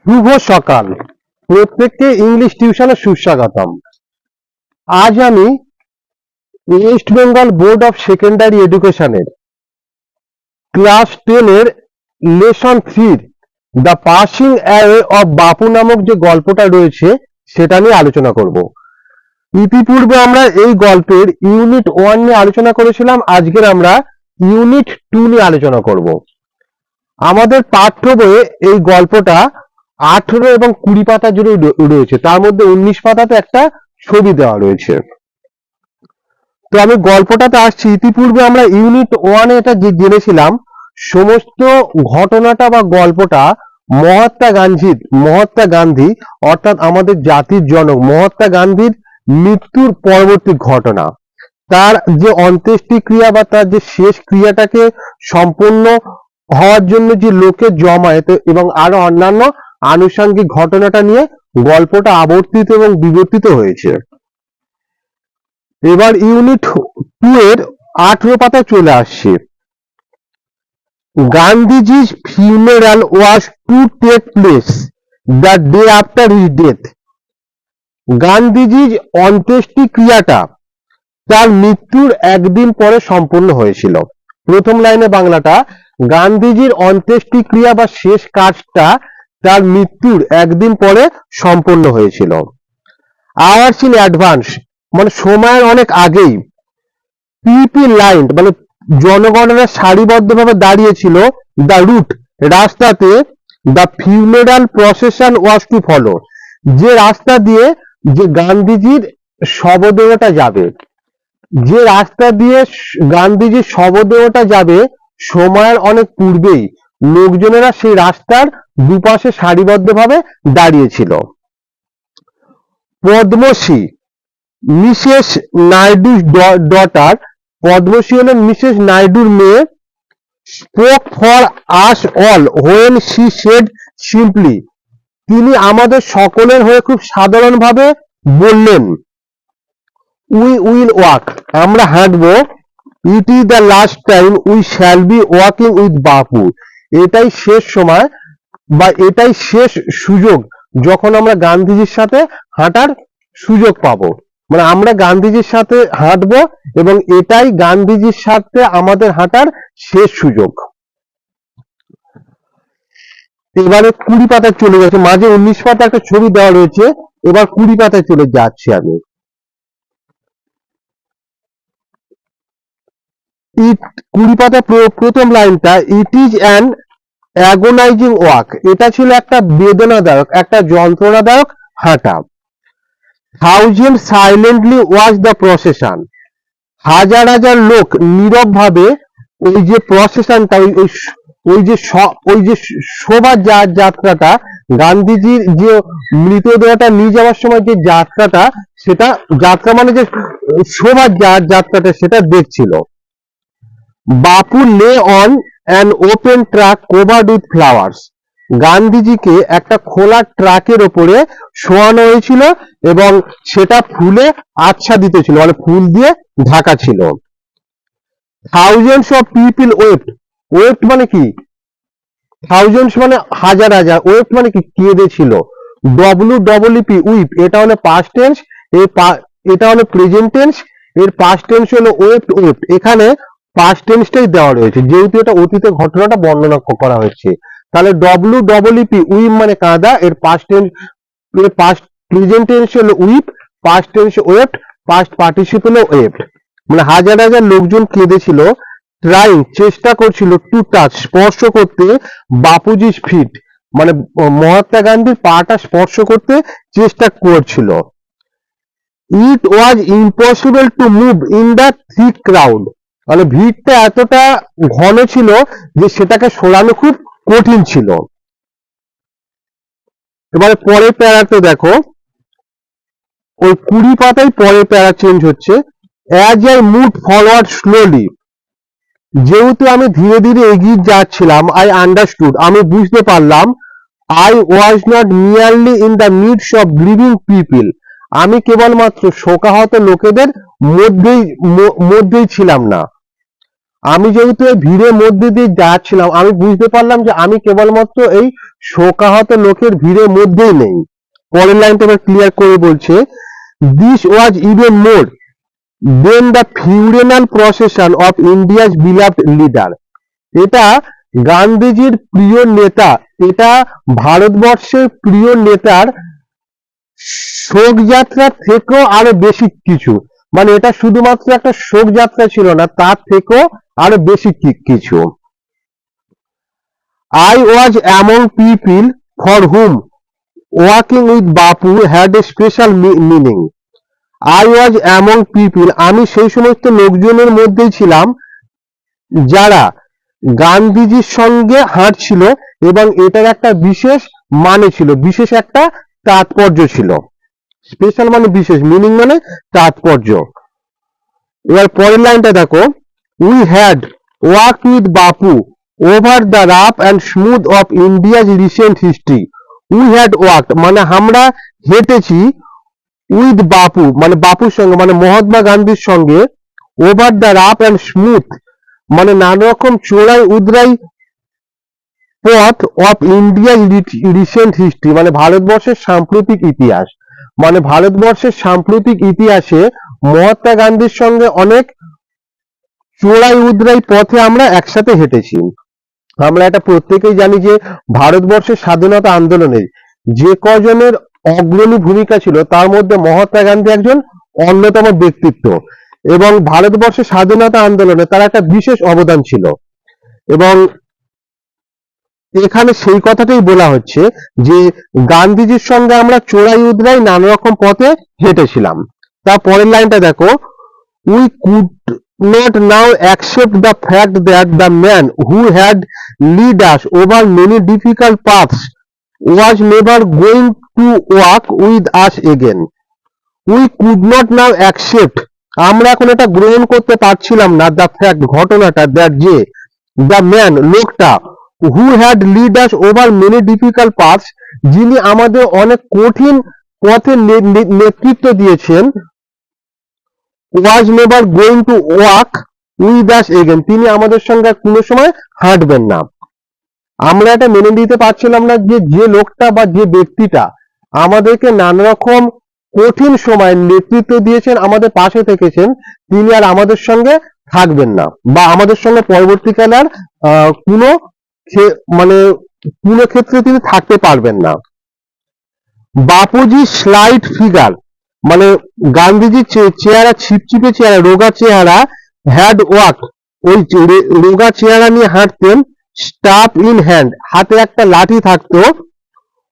শুভ সকাল, প্রত্যেককে ইংলিশ টিউশনে সুস্বাগতম। আজ আমি West Bengal board of secondary এডুকেশনের ক্লাস 10 এর lesson 3 the passing away of বাপু নামক যে গল্পটা রয়েছে সেটা নিয়ে আলোচনা করব। ইতিপূর্বে আমরা এই গল্পের ইউনিট 1 নিয়ে আলোচনা করেছিলাম। আজকের আমরা ইউনিট 2 নিয়ে আলোচনা করব। আমাদের পাঠ্য বইয়ে এই গল্পটা 18 এবং 20 পাতা জুড়ে রয়েছে, তার মধ্যে 19 পাতাতে একটা ছবি দেওয়া রয়েছে। তো আমি গল্পটাতে আসছি। ইতিপূর্বে আমরা ইউনিট 1 এটা জেনেছিলাম সমস্ত ঘটনাটা বা গল্পটা মহাত্মা গান্ধী অর্থাৎ আমাদের জাতির জনক মহাত্মা গান্ধীর মৃত্যুর পরবর্তী ঘটনা, তার যে অন্ত্যেষ্টিক্রিয়া বা তার যে শেষ ক্রিয়াটাকে সম্পূর্ণ হওয়ার জন্য যে লোকের জমায়েত এবং আরো অন্যান্য আনুষঙ্গিক ঘটনাটা নিয়ে গল্পটা আবর্তিত এবং বিবর্তিত হয়েছে। এবার ইউনিট 2 এর 18 পাতায় চলে আসছে। গান্ধীজি's funeral was to take place the day after his death. গান্ধীজির অন্ত্যেষ্টিক্রিয়াটা তার মৃত্যুর একদিন পরে সম্পন্ন হয়েছিল। প্রথম লাইনে বাংলাটা, গান্ধীজির অন্ত্যেষ্টিক্রিয়া বা শেষ কাজটা তার মৃত্যুর একদিন পরে সম্পন্ন হয়েছিল। আওয়ার্স ইন অ্যাডভান্স মানে সময়ের অনেক আগেই। পিপল লাইন্ড মানে জনগণেরা সারিবদ্ধভাবে দাঁড়িয়েছিল। দ্য রুট রাস্তাতে, the funeral procession was to follow যে রাস্তা দিয়ে যে গান্ধীজির শবদেহটা যাবে, যে রাস্তা দিয়ে গান্ধীজির শবদেহটা যাবে সময়ের অনেক পূর্বেই লোকজনেরা সেই রাস্তার দুপাশে সারিবদ্ধভাবে দাঁড়িয়েছিল। পদ্মশ্রী মিসেস নাইডুর ডটার, পদ্মশ্রী হলেন মিসেস নাইডুর মেয়ে, spoke for us all when she said simply, তিনি আমাদের সকলের হয়ে খুব সাধারণভাবে বললেন, উই উইল ওয়াক, আমরা হাঁটবো, it is the last time we shall be walking with Bapu, এটাই শেষ সময় বা এটাই শেষ সুযোগ যখন আমরা গান্ধীজির সাথে হাঁটার সুযোগ পাবো। মানে আমরা গান্ধীজির সাথে হাঁটবো এবং এটাই গান্ধীজির সাথে আমাদের হাঁটার শেষ সুযোগ। এবারে 20 পাতায় চলে যাচ্ছে, মাঝে 19 পাতা একটা ছবি দেওয়া রয়েছে, এবার 20 পাতায় চলে যাচ্ছি আমি। 20 পাতা প্রথম লাইনটা, it is an agonising walk, এটা ছিল একটা বেদনাদায়ক, একটা যন্ত্রণাদায়ক হাঁটা। Thousand silently watch the procession, হাজার হাজার লোক নীরব ভাবে ওই যে প্রসেশনটা, ওই যে শোভা যাত্রাটা, গান্ধীজির যে মৃতদেহটা নিয়ে যাওয়ার সময় যে যাত্রাটা, সেটা যাত্রা মানে যে শোভা যাত্রাটা সেটা দেখছিল। Bapu lay on an open truck covered with flowers, গান্ধীজিকে একটা খোলা ট্রাকের ওপরে শোয়ানো হয়েছিল এবং সেটা ফুলে আচ্ছাদিত ছিল, মানে ফুল দিয়ে ঢাকা ছিল। Thousands of people wept, wept মানে কি, থাউজেন্ডস মানে হাজার হাজার, ওয়েপ্ট মানে কি কেঁদেছিল। WWP উইপ, এটা হলো পাস্ট টেন্স, এটা হলো প্রেজেন্ট টেন্স, এর পাস্ট টেন্স হলো ওয়েপ্ট ওয়েপ্ট। এখানে পাস্ট টেন্সটাই দেওয়া রয়েছে যেহেতু এটা অতীতের ঘটনাটা বর্ণনা করা হয়েছে। তাহলে WWP উইপ মানে কাঁদা, এর পাস্ট টেন্স, এর পাস্ট প্রেজেন্ট টেন্স হলো weep, past tense wept, past participle wept. মানে হাজার হাজার লোকজন কেঁদেছিল। ট্রাইং চেষ্টা করছিল, টু টাচ স্পর্শ করতে, বাপুজি's ফিট মানে মহাত্মা গান্ধীর পাটা স্পর্শ করতে চেষ্টা করছিল। It was impossible to move in the thick crowd, মানে ভিড়টা এতটা ঘন ছিল যে সেটাকে সরানো খুব কঠিন ছিল। এবারে পরের প্যারাতে দেখো, ওই 20 পাতায় পরের প্যারা চেঞ্জ হচ্ছে। As I move forward slowly, যেহেতু আমি ধীরে ধীরে এগিয়ে যাচ্ছিলাম, আই আন্ডারস্টুড আমি বুঝতে পারলাম, I was not merely in the midst of grieving people, আমি কেবলমাত্র শোকাহত লোকেদের মধ্যেই ছিলাম না। আমি যেহেতু এই ভিড়ের মধ্যে দিয়ে যাচ্ছিলাম, আমি বুঝতে পারলাম যে আমি কেবলমাত্র এই শোকাহত লোকের ভিড়ের মধ্যেই নেই। পরের লাইনটা এবার ক্লিয়ার করে বলছে, this was even more than the funeral procession of India's beloved leader. এটা গান্ধীজির প্রিয় নেতা, এটা ভারতবর্ষের প্রিয় নেতার শোকযাত্রার থেকেও আরো বেশি কিছু। মানে এটা শুধুমাত্র একটা শোকযাত্রা ছিল না, তার থেকেও আরো বেশি কিছু। I was among people for whom walking with Bapu had a special meaning. I was among people, আমি সেই সমস্ত লোকজনের মধ্যেই ছিলাম যারা গান্ধীজির সঙ্গে হাঁটছিল এবং এটার একটা বিশেষ মানে ছিল, বিশেষ একটা তাৎপর্য ছিল। স্পেশাল মানে বিশেষ, মিনিং মানে তাৎপর্য। এবার পরের লাইনটা দেখো, we had work with Bapu over the rough and smooth of India's recent history. We had work মানে আমরা হেঁটেছি, উইথ বাপু মানে বাপুর সঙ্গে মানে মহাত্মা গান্ধীর সঙ্গে, over the rough and smooth মানে নানা রকম চোরাই উদরাই পথ অফ ইন্ডিয়াজ রিসেন্ট হিস্ট্রি মানে ভারতবর্ষের সাম্প্রতিক ইতিহাস। মানে ভারতবর্ষের সাম্প্রতিক ইতিহাসে মহাত্মা গান্ধীর সঙ্গে অনেক চোরাই উদরাই পথে আমরা একসাথে হেঁটেছি। আমরা এটা প্রত্যেকেই জানি যে ভারতবর্ষের স্বাধীনতা আন্দোলনে যে কজনের অগ্রণী ভূমিকা ছিল তার মধ্যে মহাত্মা গান্ধী একজন অন্যতম ব্যক্তিত্ব, এবং ভারতবর্ষের স্বাধীনতা আন্দোলনে তার একটা বিশেষ অবদান ছিল। এবং এখানে সেই কথাটাই বলা হচ্ছে যে গান্ধীজির সঙ্গে আমরা চোরাই উদরাই নানা রকম পথে হেঁটেছিলাম। তার পরের লাইনটা দেখো, we could not now accept the fact that the man who had led us over many difficult paths was never going to walk with us again. We could not now accept, আমরা এখন এটা গ্রহণ করতে পারছিলাম না, the fact ঘটনাটা, that যে the man লোকটা who had led us over many difficult paths যিনি আমাদের অনেক কঠিন পথে নেতৃত্ব দিয়েছেন, was never going to walk with us again, তিনি আমাদের সঙ্গে কোনো সময় হাঁটবেন না। আমরা এটা মেনে নিতে পারছিলাম না যে যে লোকটা বা যে ব্যক্তিটা আমাদেরকে নানা রকম কঠিন সময় নেতৃত্ব দিয়েছেন, আমাদের পাশে থেকেছেন, তিনি আর আমাদের সঙ্গে থাকবেন না বা আমাদের সঙ্গে পরবর্তীকালে আর কোনো মানে কোনো ক্ষেত্রে তিনি থাকতে পারবেন না। বাপুজি স্লাইট ফিগার মানে গান্ধীজির চেহারা, ছিপছিপে চেহারা, রোগা চেহারা, হ্যাড ওয়াক ওই রোগা চেহারা নিয়ে হাঁটতেন, স্টাফ ইন হ্যান্ড হাতে একটা লাঠি থাকতো,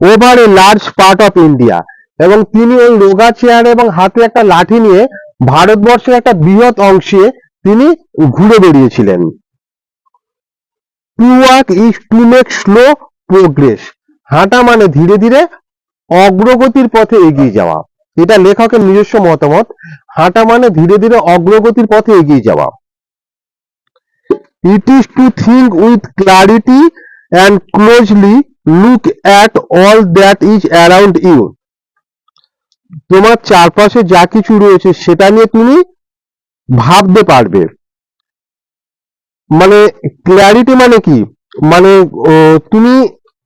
over a large part of India, এবং তিনি ওই রোগা চেহারা এবং হাতে একটা লাঠি নিয়ে ভারতবর্ষের একটা বৃহৎ অংশে তিনি ঘুরে বেরিয়েছিলেন। To walk is to make slow progress, হাঁটা মানে ধীরে ধীরে অগ্রগতির পথে এগিয়ে যাওয়া, এটা লেখকের নিজস্ব মতামত। হাঁটা মানে ধীরে ধীরে অগ্রগতির পথে এগিয়ে যাওয়া। It is to think with clarity and closely look at all that is around you, তোমার চারপাশে যা কিছু রয়েছে সেটা নিয়ে তুমি ভাবতে পারবে। মানে ক্ল্যারিটি মানে কি, মানে তুমি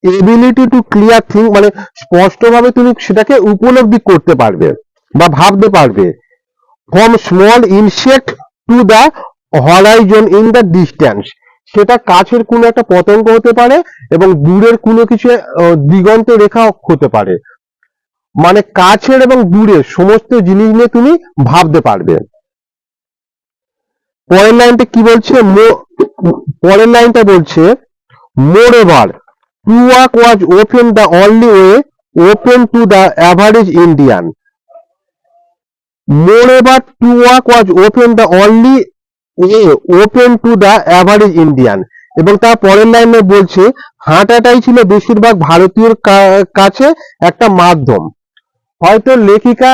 এবিলিটি টু ক্লিয়ার থিঙ্ক মানে স্পষ্টভাবে তুমি সেটাকে উপলব্ধি করতে পারবে বা ভাবতে পারবে। From small insect to the Horizon in the distance, সেটা কাছের কোনো একটা পতঙ্গ হতে পারে এবং দূরের কোনো কিছু দিগন্ত রেখা হতে পারে। মানে কাছের এবং দূরের সমস্ত জিনিস নিয়ে তুমি ভাবতে পারবে। পরের লাইনটা কি বলছে, পরের লাইনটা বলছে, moreover to walk was open the only way open to the average Indian. মোreover to walk was open the only way open to the average Indian, এবং তার পরের লাইনে বলছে হাঁটাটাই ছিল বেশিরভাগ ভারতীয়র কাছে একটা মাধ্যম। হয়তো লেখিকা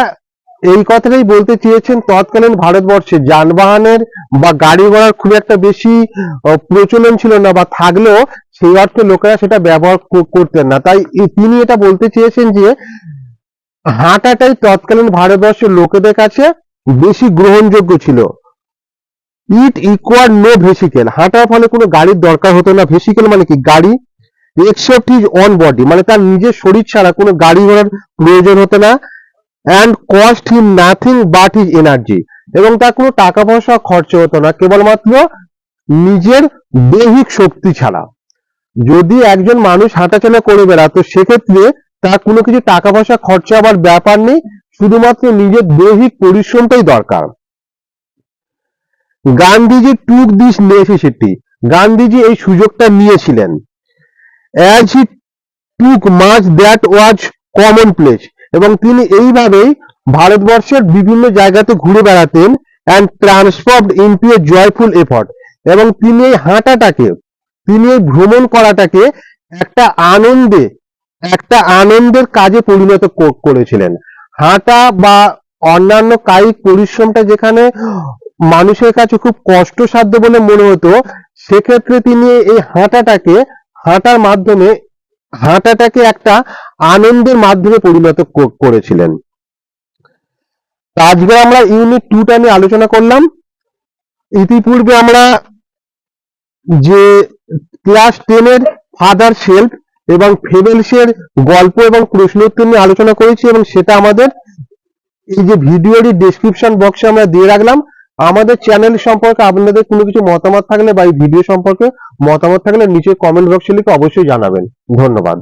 এই কথাটাই বলতে চেয়েছেন, তৎকালীন ভারতবর্ষে যানবাহনের বা গাড়ি ঘোড়ার খুব একটা বেশি প্রচলন ছিল না, বা থাকলেও সেই অর্থে লোকেরা সেটা ব্যবহার করতেন না। তাই তিনি এটা বলতে চেয়েছেন যে হাঁটাটাই তৎকালীন ভারতবর্ষের লোকেদের কাছে বেশি গ্রহণযোগ্য ছিল। ইট ইকুয়াল নো ভেসিকেল, হাঁটার ফলে কোনো গাড়ির দরকার হতো না। ভেসিকেল মানে কি? গাড়ি। এক্সেপ্ট হিজ অন বডি, মানে তার নিজের শরীর ছাড়া কোনো গাড়ি ঘোড়ার প্রয়োজন হতো না। And cost him nothing but his energy, এবং তার কোনো টাকা পয়সা খরচ হতো না, কেবলমাত্র নিজের দৈহিক শক্তি ছাড়া। যদি একজন মানুষ হাঁটাচলা করে বেড়াতো সেক্ষেত্রে তার কোনো কিছু টাকা পয়সা খরচা আবার ব্যাপার নেই, শুধুমাত্র নিজের দৈহিক পরিশ্রমটাই দরকার। Gandhiji took this necessity, Gandhiji এই সুযোগটা নিয়েছিলেন। As he took much that was commonplace, এবং তিনি এইভাবেই ভারতবর্ষের বিভিন্ন জায়গাতে ঘুরে বেড়াতেন। And transformed into a joyful effort, এবং তিনি এই হাঁটাটাকে, তিনি এই ভ্রমণ করাটাকে একটা আনন্দের কাজে পরিণত করেছিলেন। হাঁটা বা অন্যান্য কায়িক পরিশ্রমটা যেখানে মানুষের কাছে খুব কষ্টসাধ্য বলে মনে হতো, সেক্ষেত্রে তিনি এই হাঁটাটাকে একটা আনন্দের মাধ্যমে পরিণত করেছিলেন। আজকে আমরা ইউনিট 2টা নিয়ে আলোচনা করলাম। ইতিপূর্বে আমরা যে ক্লাস 10 এর ফাদার সেলফ এবং ফেবেলস এর গল্প এবং প্রশ্ন উত্তর নিয়ে আলোচনা করেছি, এবং সেটা আমাদের এই যে ভিডিওর ডেসক্রিপশন বক্সে আমরা দিয়ে রাখলাম। আমাদের চ্যানেল সম্পর্কে আপনাদের কোনো কিছু মতামত থাকলে বা এই ভিডিও সম্পর্কে মতামত থাকলে নিচে কমেন্ট বক্সে লিখে অবশ্যই জানাবেন। ধন্যবাদ।